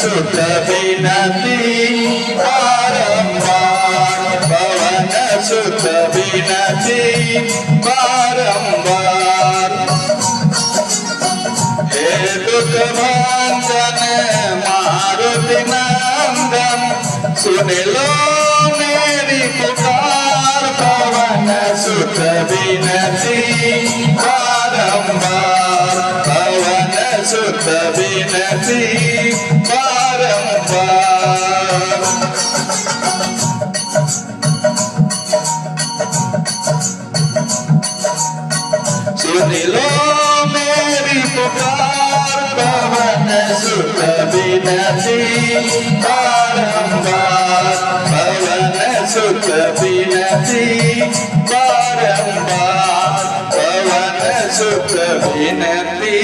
सुत विनती बारंबार, पवन सुत विनती बारंबार। हे दुख भंजन मारुति नंदन, सुन लो मेरी पुकार, पवन सुत विनती बारंबार, पवन सुत विनती बारंबार। सुन लो मेरी पुकार, पवन सुत विनती बारंबार, पवन सुत विनती बारंबार, पवन सुत विनती